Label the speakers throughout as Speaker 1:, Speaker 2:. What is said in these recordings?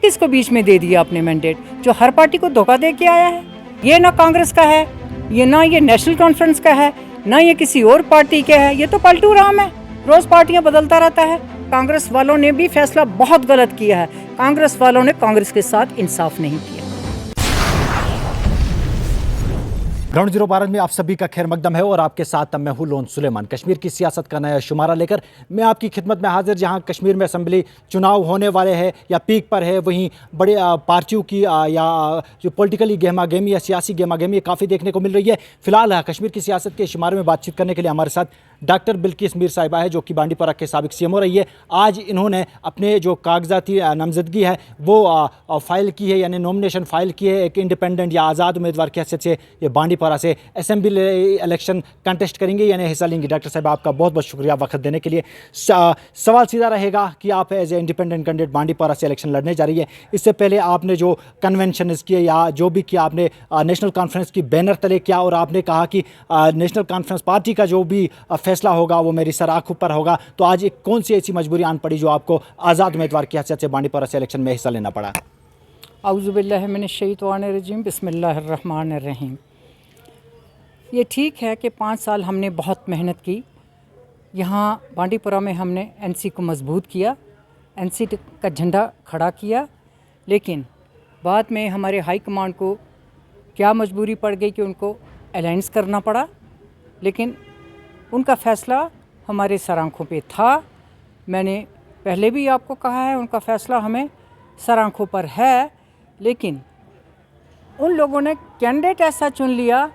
Speaker 1: किसको बीच में दे दिया आपने मैंडेट, जो हर पार्टी को धोखा दे के आया है? ये ना कांग्रेस का है, ये ना ये नेशनल कॉन्फ्रेंस का है, ना ये किसी और पार्टी का है, ये तो पलटू राम है, रोज पार्टियां बदलता रहता है। कांग्रेस वालों ने भी फैसला बहुत गलत किया है। कांग्रेस वालों ने कांग्रेस के साथ इंसाफ नहीं किया।
Speaker 2: ग्राउंड जीरो भारत में आप सभी का खैर मकदम है और आपके साथ मैं हूं लोन सुलेमान। कश्मीर की सियासत का नया शुमारा लेकर मैं आपकी खिदमत में हाजिर। जहां कश्मीर में असेंबली चुनाव होने वाले हैं या पीक पर है, वहीं बड़े पार्टियों की या जो पॉलिटिकली गहमा गहमी या सियासी गहमा गहमी काफ़ी देखने को मिल रही है। फिलहाल कश्मीर की सियासत के शुमारे में बातचीत करने के लिए हमारे साथ डॉक्टर बिल्किस मीर साहिबा है, जो कि बांडीपोरा के साबिक सीएमओ रही है। आज इन्होंने अपने जो कागजाती नामजदगी है वो फाइल की है, यानी नॉमिनेशन फाइल की है। एक इंडिपेंडेंट या आज़ाद उम्मीदवार की हैसियत से ये बांडीपोरा से असेंबली इलेक्शन कंटेस्ट करेंगे, यानी हिस्सा लेंगे। डॉक्टर साहब, आपका बहुत बहुत शुक्रिया वक्त देने के लिए। सवाल सीधा रहेगा कि आप as a independent candidate Bandipora से इलेक्शन लड़ने जा रही है। इससे पहले आपने जो कन्वेंशन किए या जो भी किया, आपने नेशनल कॉन्फ्रेंस की बैनर तले किया और आपने कहा कि नेशनल कॉन्फ्रेंस पार्टी का जो भी फैसला होगा वो मेरी सर आँखों पर होगा। तो आज एक कौन सी ऐसी मजबूरी आन पड़ी जो आपको आज़ाद उम्मीदवार की हैसियत से बांडीपोरा से इलेक्शन में हिस्सा लेना पड़ा?
Speaker 1: औज़ु बिल्लाहि मिनश शैतानिर रजीम, बिस्मिल्लाहिर रहमानिर रहीम। ये ठीक है कि 5 साल हमने बहुत मेहनत की। यहाँ बांडीपोरा में हमने एनसी को मजबूत किया, एनसी का झंडा खड़ा किया, लेकिन बाद में हमारे हाई कमांड को क्या मजबूरी पड़ गई कि उनको अलायंस करना पड़ा। लेकिन उनका फ़ैसला हमारे सर आँखों पे था। मैंने पहले भी आपको कहा है, उनका फ़ैसला हमें सर आँखों पर है, लेकिन उन लोगों ने कैंडिडेट ऐसा चुन लिया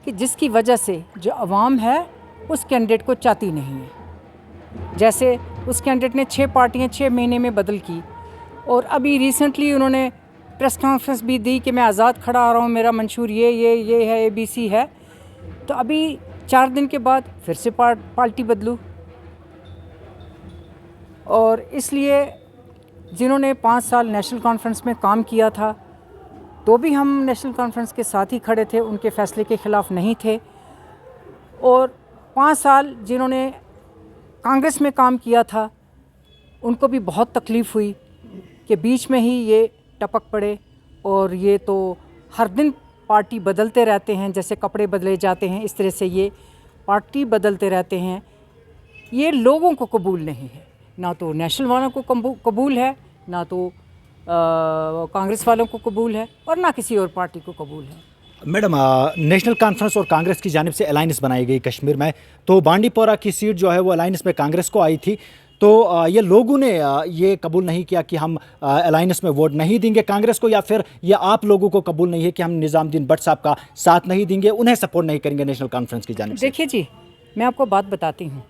Speaker 1: कि जिसकी वजह से जो अवाम है उस कैंडिडेट को चाहती नहीं है। जैसे उस कैंडिडेट ने 6 पार्टियां 6 महीने में बदल की, और अभी रिसेंटली उन्होंने प्रेस कॉन्फ्रेंस भी दी कि मैं आज़ाद खड़ा आ रहा हूँ, मेरा मंशूर ये है, ABC है। तो अभी 4 दिन के बाद फिर से पार्टी बदलूँ। और इसलिए जिन्होंने 5 साल नेशनल कॉन्फ्रेंस में काम किया था, तो भी हम नेशनल कॉन्फ्रेंस के साथ ही खड़े थे, उनके फ़ैसले के ख़िलाफ़ नहीं थे। और 5 साल जिन्होंने कांग्रेस में काम किया था, उनको भी बहुत तकलीफ़ हुई कि बीच में ही ये टपक पड़े। और ये तो हर दिन पार्टी बदलते रहते हैं, जैसे कपड़े बदले जाते हैं, इस तरह से ये पार्टी बदलते रहते हैं। ये लोगों को कबूल नहीं है, ना तो नेशनल वालों को कबूल है, ना तो कांग्रेस वालों को कबूल है, और ना किसी और पार्टी को कबूल है।
Speaker 2: मैडम, नेशनल कॉन्फ्रेंस और कांग्रेस की जानिब से अलायंस बनाई गई कश्मीर में, तो बांडीपोरा की सीट जो है वो अलायंस में कांग्रेस को आई थी। तो ये लोगों ने ये कबूल नहीं किया कि हम अलायंस में वोट नहीं देंगे कांग्रेस को, या फिर ये आप लोगों को कबूल नहीं है कि हम निज़ामुद्दीन भट्ट साहब का साथ नहीं देंगे, उन्हें सपोर्ट नहीं करेंगे नेशनल कॉन्फ्रेंस की जानिब से?
Speaker 1: देखिए जी, मैं आपको बात बताती हूँ,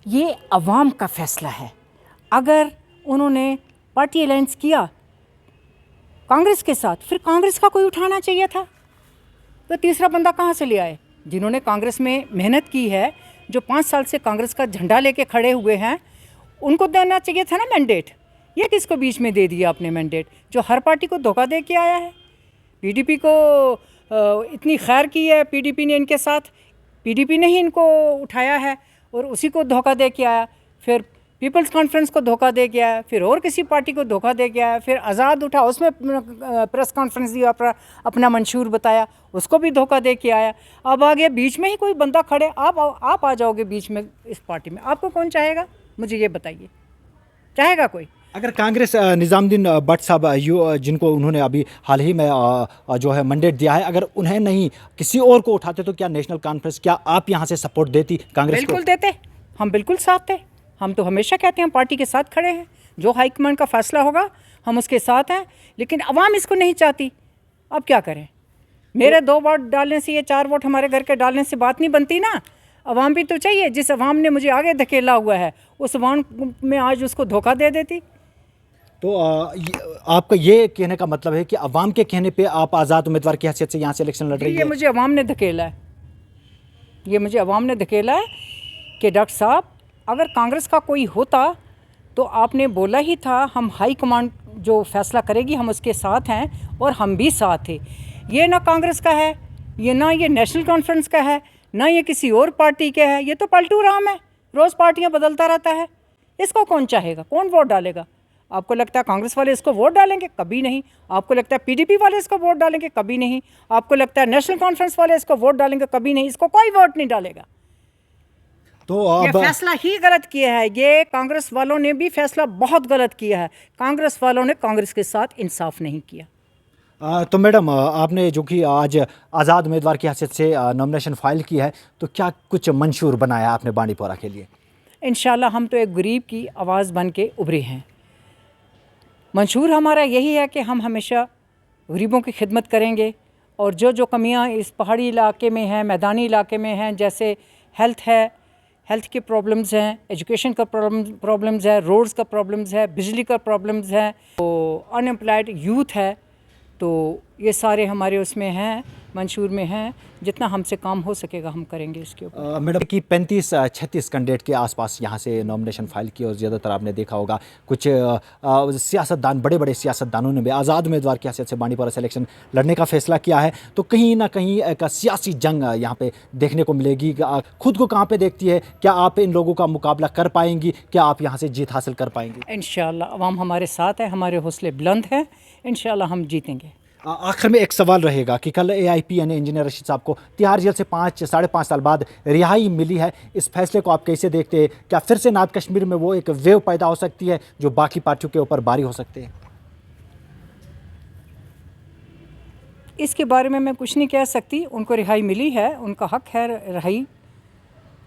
Speaker 1: ये अवाम का फ़ैसला है। अगर उन्होंने पार्टी अलायंस किया कांग्रेस के साथ, फिर कांग्रेस का कोई उठाना चाहिए था। तो तीसरा बंदा कहाँ से ले आए? जिन्होंने कांग्रेस में मेहनत की है, जो 5 साल से कांग्रेस का झंडा लेके खड़े हुए हैं, उनको देना चाहिए था ना मैंडेट। ये किसको बीच में दे दिया आपने मैंडेट, जो हर पार्टी को धोखा दे के आया है? PDP को इतनी खैर की है, PDP ने इनके साथ, PDP ने ही इनको उठाया है और उसी को धोखा दे के आया। फिर पीपल्स कॉन्फ्रेंस को धोखा दे के आया, फिर और किसी पार्टी को धोखा दे के आया, फिर आज़ाद उठा, उसमें प्रेस कॉन्फ्रेंस दी, अपना मंशूर बताया, उसको भी धोखा दे के आया। अब आगे बीच में ही कोई बंदा खड़े, आप आ जाओगे बीच में इस पार्टी में, आपको कौन चाहेगा? मुझे ये बताइए, चाहेगा कोई?
Speaker 2: अगर कांग्रेस निज़ामुद्दीन भट्ट साहब जिनको उन्होंने अभी हाल ही में जो है मैंडेट दिया है, अगर उन्हें नहीं किसी और को उठाते, तो क्या नेशनल कॉन्फ्रेंस, क्या आप यहाँ से सपोर्ट देती कांग्रेस को?
Speaker 1: बिल्कुल देते, हम बिल्कुल साथ थे। हम तो हमेशा कहते हैं पार्टी के साथ खड़े हैं, जो हाईकमान का फैसला होगा हम उसके साथ हैं। लेकिन अवाम इसको नहीं चाहती, अब क्या करें? मेरे 2 वोट डालने से, ये 4 वोट हमारे घर के डालने से बात नहीं बनती ना। अवाम भी तो चाहिए। जिस अवाम ने मुझे आगे धकेला हुआ है, उस अवाम में आज उसको धोखा दे देती।
Speaker 2: तो आपका ये कहने का मतलब है कि अवाम के कहने पे आप आज़ाद उम्मीदवार की हैसियत से यहाँ से इलेक्शन लड़ रही है?
Speaker 1: ये मुझे अवाम ने धकेला है, ये मुझे अवाम ने धकेला है कि डॉक्टर साहब, अगर कांग्रेस का कोई होता तो आपने बोला ही था हम हाई कमांड जो फैसला करेगी हम उसके साथ हैं, और हम भी साथ थे। ये ना कांग्रेस का है, ये ना ये नेशनल कॉन्फ्रेंस का है, ना ये किसी और पार्टी का है, ये तो पलटू राम है, रोज़ पार्टियां बदलता रहता है। इसको कौन चाहेगा, कौन वोट डालेगा? आपको लगता है कांग्रेस वाले इसको वोट डालेंगे? कभी नहीं। आपको लगता है पीडीपी वाले इसको वोट डालेंगे? कभी नहीं। आपको लगता है नेशनल कॉन्फ्रेंस वाले इसको वोट डालेंगे? कभी नहीं। इसको कोई वोट नहीं डालेगा।
Speaker 2: तो
Speaker 1: ये
Speaker 2: अब
Speaker 1: फैसला ही गलत किया है। ये कांग्रेस वालों ने भी फैसला बहुत गलत किया है। कांग्रेस वालों ने कांग्रेस के साथ इंसाफ नहीं किया।
Speaker 2: तो मैडम, आपने जो कि आज आज़ाद उम्मीदवार की हैसियत से नॉमिनेशन फाइल की है, तो क्या कुछ मंशूर बनाया आपने बांडीपोरा के लिए?
Speaker 1: इंशाल्लाह हम तो एक गरीब की आवाज़ बन के उभरे हैं। मंशूर हमारा यही है कि हम हमेशा गरीबों की खिदमत करेंगे और जो कमियां इस पहाड़ी इलाके में हैं, मैदानी इलाके में हैं, जैसे हेल्थ है, हेल्थ के प्रॉब्लम्स हैं, एजुकेशन का प्रॉब्लम्स है, रोड्स का प्रॉब्लम्स है, बिजली का प्रॉब्लम्स है, तो अनएम्प्लॉयड यूथ है, तो ये सारे हमारे उसमें हैं, मंशूर में हैं। जितना हमसे काम हो सकेगा हम करेंगे इसके ऊपर।
Speaker 2: मैडम की 35-36 कैंडिडेट के आसपास यहाँ से नॉमिनेशन फाइल की और ज़्यादातर आपने देखा होगा कुछ सियासतदान, बड़े बड़े सियासतदानों ने भी आज़ाद उम्मीदवार की हैसियत से बांडीपोरा से इलेक्शन लड़ने का फैसला किया है। तो कहीं ना कहीं एक सियासी जंग यहाँ पे देखने को मिलेगी। खुद को कहाँ पे देखती है? क्या आप इन लोगों का मुकाबला कर पाएंगी? क्या आप यहाँ से जीत हासिल कर पाएंगी?
Speaker 1: इंशाल्लाह अवाम हमारे साथ है, हमारे हौसले बुलंद हैं, इंशाल्लाह हम जीतेंगे।
Speaker 2: आखिर में एक सवाल रहेगा कि कल AIP यानी इंजीनियर रशीद साहब को तिहाड़ जेल से 5-5.5 साल बाद रिहाई मिली है। इस फैसले को आप कैसे देखते हैं? क्या फिर से नॉर्थ कश्मीर में वो एक वेव पैदा हो सकती है जो बाकी पार्टियों के ऊपर भारी हो सकते हैं?
Speaker 1: इसके बारे में मैं कुछ नहीं कह सकती। उनको रिहाई मिली है, उनका हक है रिहाई,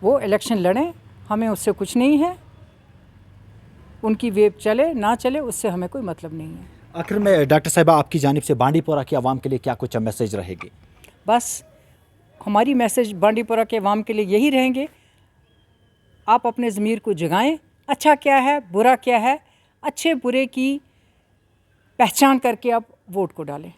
Speaker 1: वो इलेक्शन लड़ें, हमें उससे कुछ नहीं है। उनकी वेव चले ना चले उससे हमें कोई मतलब नहीं है।
Speaker 2: आखिर में डॉक्टर साहिबा, आपकी जानिब से बांडीपोरा की आवाम के लिए क्या कुछ मैसेज रहेगी?
Speaker 1: बस हमारी मैसेज बांडीपोरा के अवाम के लिए यही रहेंगे, आप अपने ज़मीर को जगाएं। अच्छा क्या है, बुरा क्या है, अच्छे बुरे की पहचान करके आप वोट को डालें।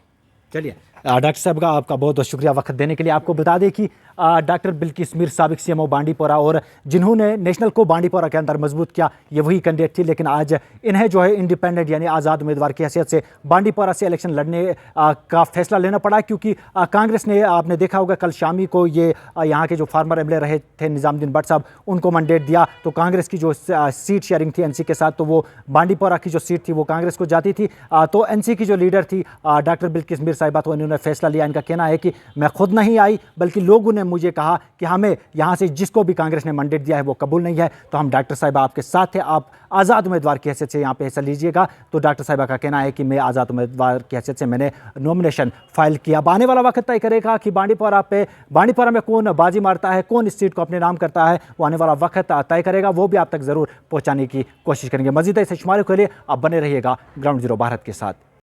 Speaker 2: चलिए, डॉक्टर साहब का आपका बहुत बहुत शुक्रिया वक्त देने के लिए। आपको बता दें कि डॉक्टर बिल्किस मीर साबिक CMO बांडीपोरा और जिन्होंने नेशनल को बांडीपोरा के अंदर मजबूत किया, ये वही कैंडिडेट थी, लेकिन आज इन्हें जो है इंडिपेंडेंट यानी आज़ाद उम्मीदवार की हैसियत से बांडीपोरा से इलेक्शन लड़ने का फैसला लेना पड़ा, क्योंकि कांग्रेस ने, आपने देखा होगा कल शामी को ये यहाँ के जो फार्मर MLA रहे थे निज़ामुद्दीन भट्ट साहब, उनको मैंडेट दिया। तो कांग्रेस की जो सीट शेयरिंग थी NC के साथ, तो वो बांडीपोरा की जो सीट थी वो कांग्रेस को जाती थी। तो NC की जो लीडर थी डॉक्टर बिल्किस मीर साहिबा, तो इन्होंने फैसला लिया। इनका कहना है कि मैं खुद नहीं आई, बल्कि लोगों ने मुझे कहा कि हमें यहाँ से जिसको भी कांग्रेस ने मैंडेट दिया है वो कबूल नहीं है। तो हम डॉक्टर साहिबा आपके साथ हैं, आप आज़ाद उम्मीदवार की हैसियत से यहाँ पे हिस्सा लीजिएगा। तो डॉक्टर साहिबा का कहना है कि मैं आज़ाद उम्मीदवार की हैसियत से मैंने नॉमिनेशन फाइल किया। अब आने वाला वक्त तय करेगा कि बांडीपोरा में कौन बाजी मारता है, कौन इस सीट को अपने नाम करता है, वो आने वाला वक्त तय करेगा। वो भी आप तक ज़रूर पहुँचाने की कोशिश करेंगे। मज़ीद ऐसे शुमारों के लिए आप बने रहिएगा ग्राउंड ज़ीरो भारत के साथ।